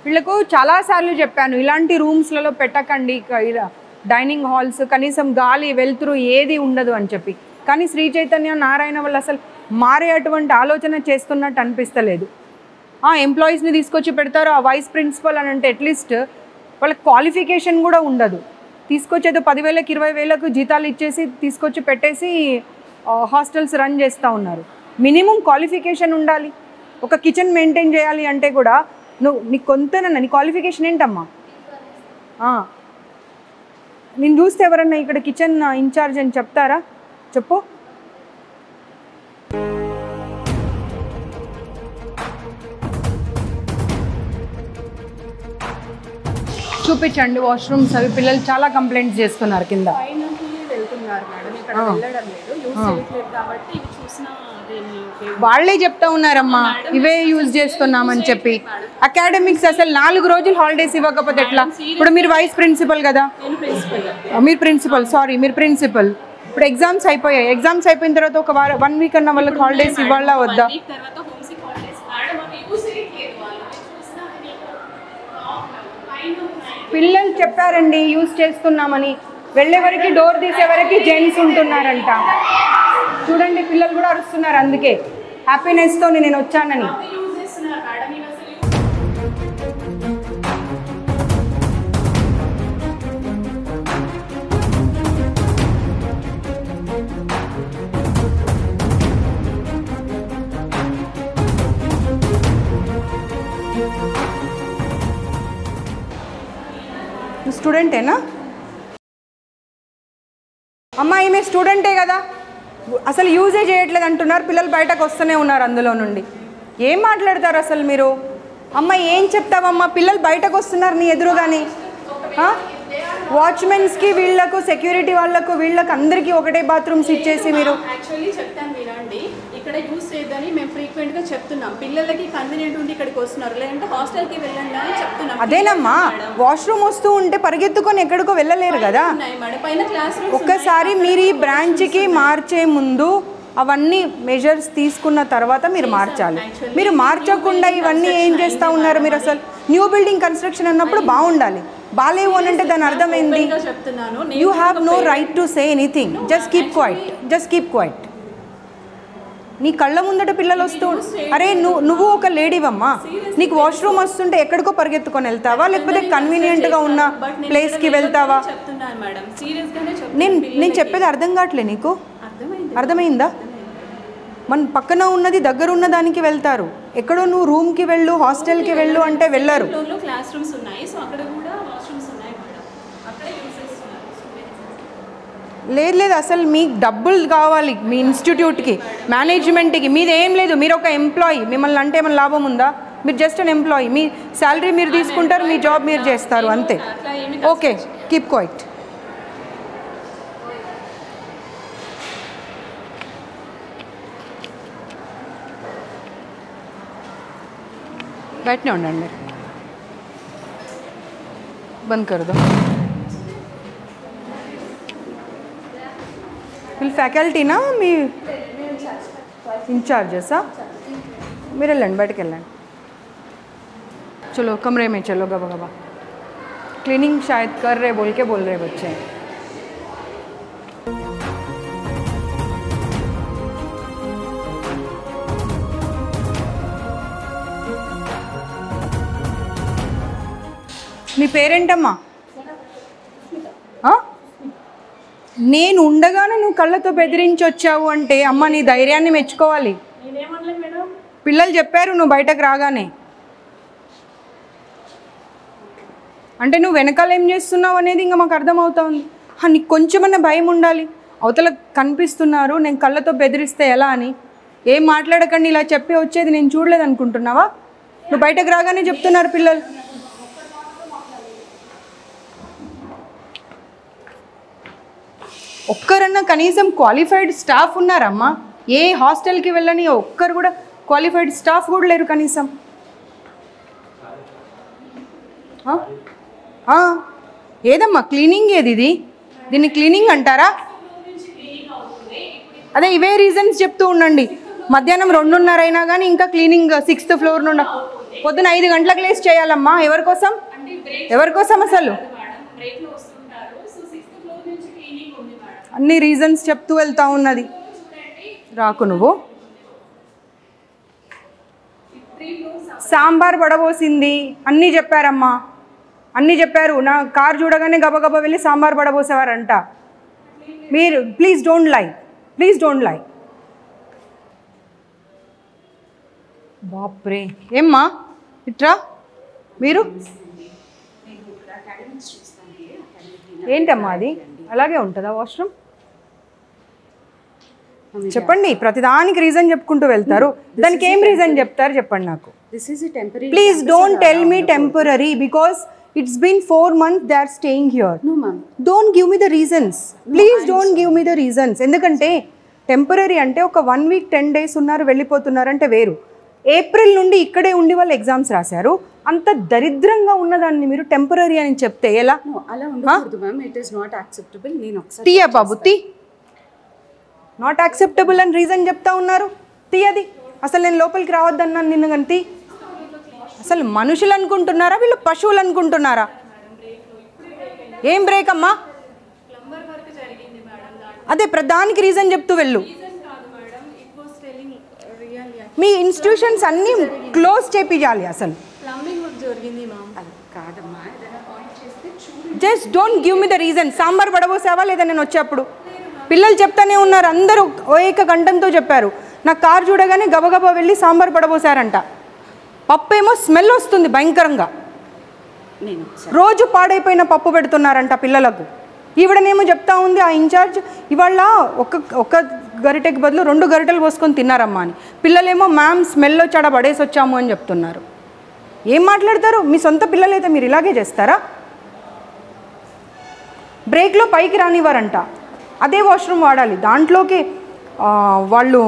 వీళ్ళకు చాలాసార్లు చెప్పాను ఇలాంటి రూమ్స్లలో పెట్టకండి, డైనింగ్ హాల్స్ కనీసం గాలి వెలుతురు ఏది ఉండదు అని చెప్పి. కానీ శ్రీ చైతన్య నారాయణ వాళ్ళు అసలు మారే అటువంటి ఆలోచన చేస్తున్నట్టు అనిపిస్తలేదు. ఎంప్లాయీస్ని తీసుకొచ్చి పెడతారు, ఆ వైస్ ప్రిన్సిపల్ అని అంటే అట్లీస్ట్ వాళ్ళకి క్వాలిఫికేషన్ కూడా ఉండదు. తీసుకొచ్చేదో 10,000కి 20,000కు జీతాలు ఇచ్చేసి తీసుకొచ్చి పెట్టేసి హాస్టల్స్ రన్ చేస్తూ ఉన్నారు. మినిమం క్వాలిఫికేషన్ ఉండాలి. ఒక కిచెన్ మెయింటైన్ చేయాలి అంటే కూడా నీకు కొంతనన్నా నీ క్వాలిఫికేషన్ ఏంటమ్మా? నేను చూస్తే ఎవరన్నా ఇక్కడ కిచెన్ ఇన్ఛార్జ్ అని చెప్తారా? చెప్పు. చూపించండి వాష్రూమ్స్ అవి. పిల్లలు చాలా కంప్లైంట్స్ చేస్తున్నారు కింద. వాళ్ళే చెప్తా ఉన్నారమ్మా ఇవే యూజ్ చేస్తున్నామని చెప్పి. అకాడమిక్స్ అసలు 4 రోజులు హాలిడేస్ ఇవ్వకపోతే ఎట్లా? ఇప్పుడు మీరు వైస్ ప్రిన్సిపల్ కదా, మీరు ప్రిన్సిపల్, సారీ మీరు ప్రిన్సిపల్. ఇప్పుడు ఎగ్జామ్స్ అయిపోయాయి, ఎగ్జామ్స్ అయిపోయిన తర్వాత ఒక 1 వీక్ అన్న వాళ్ళకి హాలిడేస్ ఇవ్వాలా వద్దా? పిల్లలు చెప్పారండి యూజ్ చేస్తున్నామని. వెళ్ళేవరకు డోర్ తీసేవరకు జెంట్స్ ఉంటున్నారంట. చూడండి పిల్లలు కూడా అరుస్తున్నారు, అందుకే హ్యాపీనెస్తో నేను వచ్చానని. స్టూడెంటేనా అమ్మా? ఈమె స్టూడెంటే కదా, అసలు యూజే చేయట్లేదు అంటున్నారు. పిల్లలు బయటకు వస్తూనే ఉన్నారు అందులో నుండి. ఏం మాట్లాడతారు అసలు మీరు? అమ్మ ఏం చెప్తావమ్మా? పిల్లలు బయటకు వస్తున్నారు నీ ఎదురుగాని. వాచ్మెన్స్కి వీళ్ళకు సెక్యూరిటీ వాళ్ళకు వీళ్ళకి అందరికీ ఒకటే బాత్రూమ్స్ ఇచ్చేసి మీరు యాక్చువల్లీ చెప్తాను వినండి. ఇక్కడ యూజ్ చేయొద్దని మేము ఫ్రీక్వెంట్గా చెప్తున్నాం. పిల్లలకి కన్వీనియంట్ ఉండి ఇక్కడికి వస్తున్నారు, లేదంటే హాస్టల్కి వెళ్ళండి అని చెప్తున్నాం. అదేనమ్మా, వాష్రూమ్ వస్తూ ఉంటే పరిగెత్తుకొని ఎక్కడికో వెళ్ళలేరు కదా. ఒక్కసారి మీరు ఈ బ్రాంచ్కి మార్చే ముందు అవన్నీ మెజర్స్ తీసుకున్న తర్వాత మీరు మార్చాలి. మీరు మార్చకుండా ఇవన్నీ ఏం చేస్తూ ఉన్నారు మీరు? అసలు న్యూ బిల్డింగ్ కన్స్ట్రక్షన్ అన్నప్పుడు బాగుండాలి, బాలేవు అని అంటే దాని అర్థమైంది. You have no right to say anything. Just keep quiet, just keep quiet. నీ కళ్ళ ముందట పిల్లలు వస్తూ, అరే నువ్వు ఒక లేడీవమ్మా, నీకు వాష్రూమ్ వస్తుంటే ఎక్కడికో పరిగెత్తుకొని వెళ్తావా, లేకపోతే కన్వీనియంట్గా ఉన్న ప్లేస్కి వెళ్తావా? నేను చెప్పేది అర్థం కావట్లే నీకు? అర్థమైందా? మన పక్కన ఉన్నది దగ్గర ఉన్న దానికి వెళ్తారు. ఎక్కడో నువ్వు రూమ్కి వెళ్ళు, హాస్టల్కి వెళ్ళు అంటే వెళ్ళరు. లేదు, అసలు మీకు డబ్బులు కావాలి మీ ఇన్స్టిట్యూట్కి, మేనేజ్మెంట్కి. మీది ఏం లేదు, మీరు ఒక ఎంప్లాయీ. మిమ్మల్ని అంటే ఏమైనా లాభం ఉందా? మీరు జస్ట్ అన్ ఎంప్లాయీ. మీ శాలరీ మీరు తీసుకుంటారు, మీ జాబ్ మీరు చేస్తారు, అంతే. Okay, keep quiet. బయటనే ఉండండి, బంద్ కర్ దో. వీళ్ళు ఫ్యాకల్టీనా మీ इंचार्जेसा? మీరు వెళ్ళండి, బయటకు వెళ్ళండి. चलो कमरे में चलो गबा गबा. क्लीनिंग शायद कर रहे बोल के बोल रहे बच्चे. మీ పేరేంటమ్మా? నేను ఉండగానే నువ్వు కళ్ళతో బెదిరించి వచ్చావు అంటే అమ్మ నీ ధైర్యాన్ని మెచ్చుకోవాలి. పిల్లలు చెప్పారు నువ్వు బయటకు రాగానే. అంటే నువ్వు వెనకాల ఏం చేస్తున్నావు అనేది ఇంకా మాకు అర్థమవుతుంది. నీకు కొంచెమన్నా భయం ఉండాలి. అవతల కనిపిస్తున్నారు, నేను కళ్ళతో బెదిరిస్తే ఎలా అని. ఏం మాట్లాడకండి ఇలా చెప్పి వచ్చేది నేను చూడలేదు అనుకుంటున్నావా? నువ్వు బయటకు రాగానే చెప్తున్నారు పిల్లలు. ఒక్కరన్నా కనీసం క్వాలిఫైడ్ స్టాఫ్ ఉన్నారమ్మా? ఏ హాస్టల్కి వెళ్ళని ఒక్కరు కూడా క్వాలిఫైడ్ స్టాఫ్ కూడా లేరు కనీసం. ఏదమ్మా క్లీనింగ్ ఏది? ఇది దీన్ని క్లీనింగ్ అంటారా? అదే ఇవే రీజన్స్ చెప్తూ ఉండండి. మధ్యాహ్నం 2:30 అయినా కానీ ఇంకా క్లీనింగ్ 6th ఫ్లోర్ నుండి పొద్దున 5 గంటలకు లేచి చేయాలమ్మా. ఎవరి కోసం అసలు? అన్ని రీజన్స్ చెప్తూ వెళ్తా ఉన్నది. రాకు నువ్వు. సాంబార్ పడబోసింది అన్నీ చెప్పారమ్మా, అన్నీ చెప్పారు. నా కార్ చూడగానే గబగబా వెళ్ళి సాంబార్ పడబోసేవారంట. మీరు ప్లీజ్ డోంట్ లై. బాప్రే, ఏమ్మా ఇట్రా. మీరు ఏంటమ్మా అది అలాగే ఉంటుందా వాష్రూమ్? చెప్పండి. ప్రతిదానికి రీజన్ చెప్పుకుంటూ వెళ్తారు. దానికి ఏం రీజన్ చెప్తారు చెప్పండి నాకు. Please don't tell me temporary because it's been 4 months they are staying here. No ma'am, don't give me the reasons. Please don't give me the reasons. ఎందుకంటే టెంపరరీ అంటే ఒక 1 week 10 days ఉన్నారు వెళ్ళిపోతున్నారు అంటే వేరు. ఏప్రిల్ నుండి ఇక్కడే ఉండి వాళ్ళు ఎగ్జామ్స్ రాశారు. అంత దరిద్రంగా ఉన్నదాన్ని మీరు టెంపరరీ అని చెప్తే ఎలా? అలా ఉండకూడదు ma'am. It is not acceptable. నేను ఒకసారి తీయ బాబు తీ. నాట్ యాక్సెప్టబుల్ అని రీజన్ చెప్తా ఉన్నారు. తీయది. అసలు నేను లోపలికి రావద్దన్నాను నిన్ను కానీ తీ. అసలు మనుషులు అనుకుంటున్నారా వీళ్ళు పశువులు అనుకుంటున్నారా? ఏం బ్రేక్ అమ్మా? అదే ప్రధానికి రీజన్ చెప్తూ వెళ్ళు. మీ ఇన్స్టిట్యూషన్స్ అన్నీ క్లోజ్ చేపియాలి. అసలు just don't give me the reason. Sambar పడబోసావా లేదా నేను వచ్చేప్పుడు? పిల్లలు చెప్తానే ఉన్నారు, అందరూ ఏక కంఠంతో చెప్పారు. నా కారు చూడగానే గబగబా వెళ్ళి సాంబార్ పడబోసారంట. పప్పు ఏమో స్మెల్ వస్తుంది భయంకరంగా. రోజు పాడైపోయిన పప్పు పెడుతున్నారంట పిల్లలకు. ఈవిడనేమో చెప్తా ఉంది ఆ ఇన్ఛార్జ్, ఇవాళ ఒక్క గరిటెకి బదులు 2 గరిటెలు పోసుకొని తిన్నారమ్మా అని. పిల్లలేమో మ్యామ్ స్మెల్లో చెడ పడేసి వచ్చాము అని చెప్తున్నారు. ఏం మాట్లాడతారు? మీ సొంత పిల్లలైతే మీరు ఇలాగే చేస్తారా? బ్రేక్లో పైకి రానివ్వరంట. అదే వాష్రూమ్ వాడాలి. దాంట్లోకి వాళ్ళు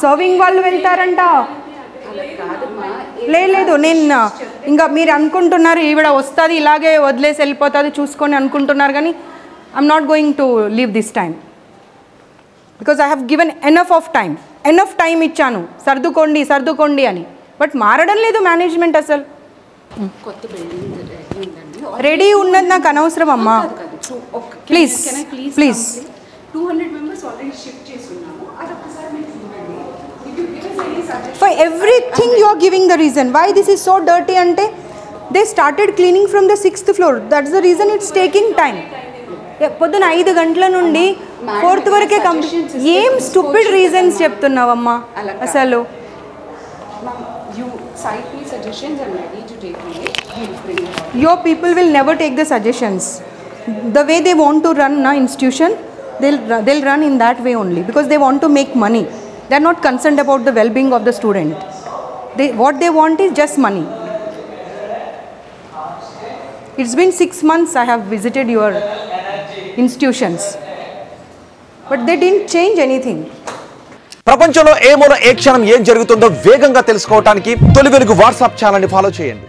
సర్వింగ్ వాళ్ళు వెళ్తారంట. లేదు నేను ఇంకా మీరు అనుకుంటున్నారు ఈవిడ వస్తుంది ఇలాగే వదిలేసి వెళ్ళిపోతుంది చూసుకొని అనుకుంటున్నారు, కానీ I'm not going to leave this time because I have given enough time ఇచ్చాను సర్దుకోండి అని. బట్ మారడం లేదు మేనేజ్మెంట్. అసలు రెడీ ఉన్నది నాకు అనవసరం అమ్మా. ప్లీజ్ 200 మెంబర్స్ ఆల్రెడీ షిఫ్ట్ చేస్తున్నాము. For everything you are giving the reason why this is so dirty ante they started cleaning from the 6th floor. That's the reason it's taking time. పొద్దున 5 గంటల నుండి 4th వరకే complete. ఏం stupid reasons చెప్తున్నావమ్మా అసలు? You cite me suggestions and ready to take me. Your people will never take the suggestions. The way they want to run na institution, they'll run in that way only because they want to make money. They are not concerned about the well-being of the student. What they want is just money. It's been 6 months I have visited your institutions, but they didn't change anything. ప్రపంచంలో ఏ మూల ఏ క్షణం ఏం జరుగుతుందో వేగంగా తెలుసుకోవడానికి తొలి వెలుగు WhatsApp ఛానల్ని ఫాలో చేయండి.